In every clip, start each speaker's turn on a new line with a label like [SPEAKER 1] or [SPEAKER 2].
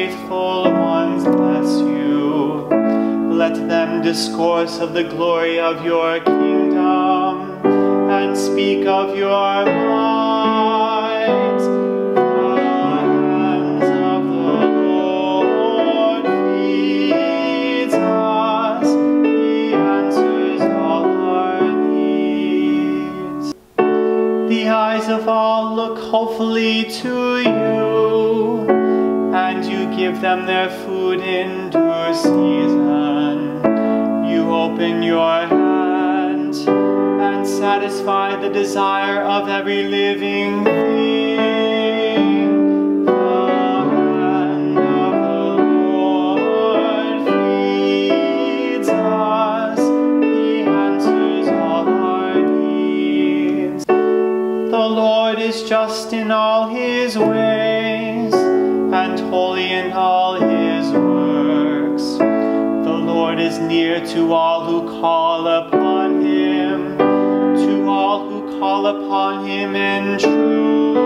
[SPEAKER 1] faithful ones bless you. Let them discourse of the glory of your kingdom and speak of your might. The hands of the Lord feeds us. He answers all our needs. The eyes of all look hopefully to you, and you give them their food in due season. You open your hand and satisfy the desire of every living thing. The hand of the Lord feeds us. He answers all our needs. The Lord is just in all his ways and holy in all his works. The Lord is near to all who call upon him, to all who call upon him in truth.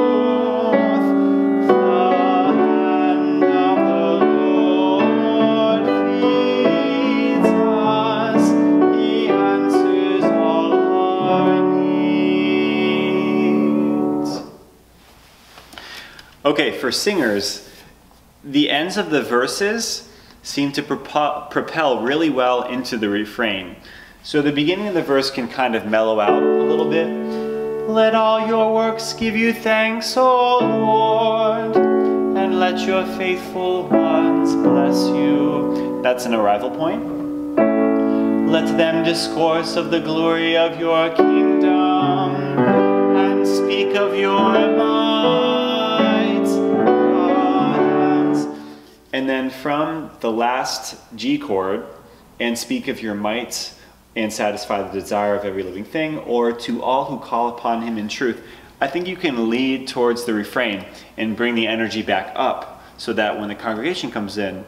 [SPEAKER 1] The hand of the Lord feeds us. He answers all our needs. Okay, for singers, the ends of the verses seem to propel really well into the refrain. So the beginning of the verse can kind of mellow out a little bit. Let all your works give you thanks, O Lord, and let your faithful ones bless you. That's an arrival point. Let them discourse of the glory of your kingdom and speak of your might. And then from the last G chord, and speak of your might and satisfy the desire of every living thing, or to all who call upon him in truth, I think you can lead towards the refrain and bring the energy back up so that when the congregation comes in,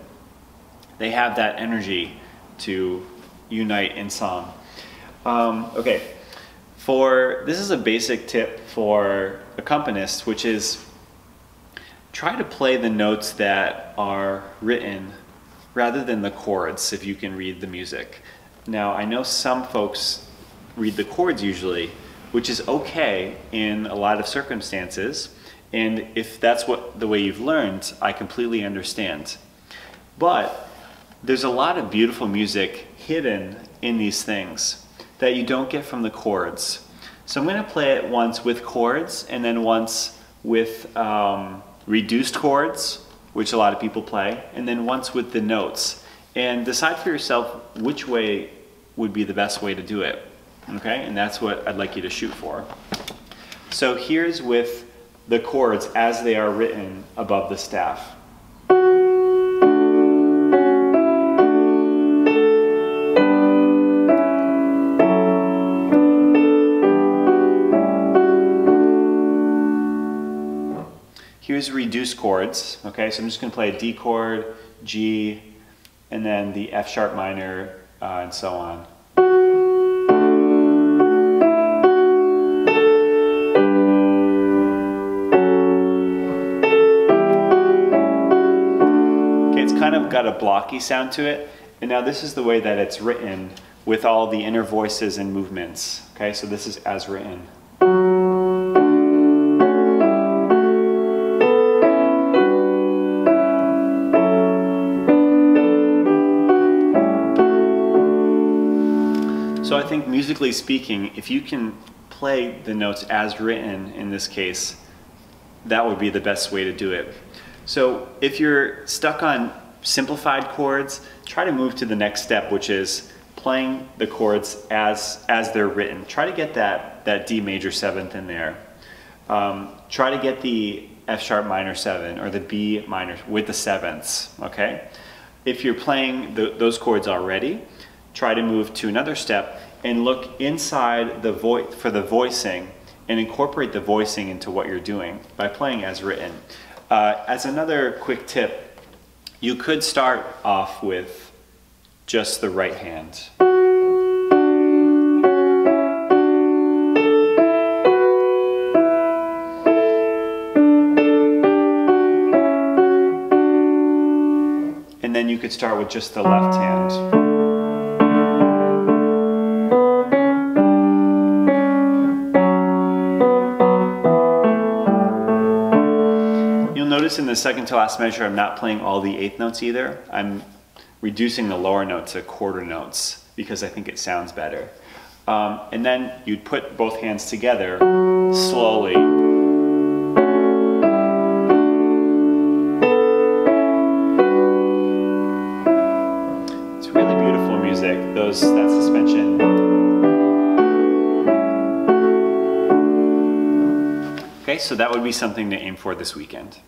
[SPEAKER 1] they have that energy to unite in song. Okay, this is a basic tip for accompanists, which is try to play the notes that are written rather than the chords if you can read the music. Now, I know some folks read the chords usually, which is okay in a lot of circumstances, and if that's the way you've learned, I completely understand. But there's a lot of beautiful music hidden in these things that you don't get from the chords. So I'm going to play it once with chords and then once with reduced chords, which a lot of people play, and then once with the notes. And decide for yourself which way would be the best way to do it. Okay, and that's what I'd like you to shoot for. So here's with the chords as they are written above the staff. Here's reduced chords. Okay, so I'm just going to play a D chord, G, and then the F sharp minor, and so on. Okay, it's kind of got a blocky sound to it, and now this is the way that it's written with all the inner voices and movements. Okay, so this is as written. So I think musically speaking, if you can play the notes as written in this case, that would be the best way to do it. So if you're stuck on simplified chords, try to move to the next step, which is playing the chords as they're written. Try to get that D major 7th in there. Try to get the F sharp minor 7 or the B minor with the 7ths, okay? If you're playing those chords already, try to move to another step and look inside the for the voicing and incorporate the voicing into what you're doing by playing as written. As another quick tip, you could start off with just the right hand. could start with just the left hand. You'll notice in the second to last measure, I'm not playing all the eighth notes either. I'm reducing the lower note to quarter notes because I think it sounds better. And then you'd put both hands together slowly. It's really beautiful music, that suspension. Okay, so that would be something to aim for this weekend.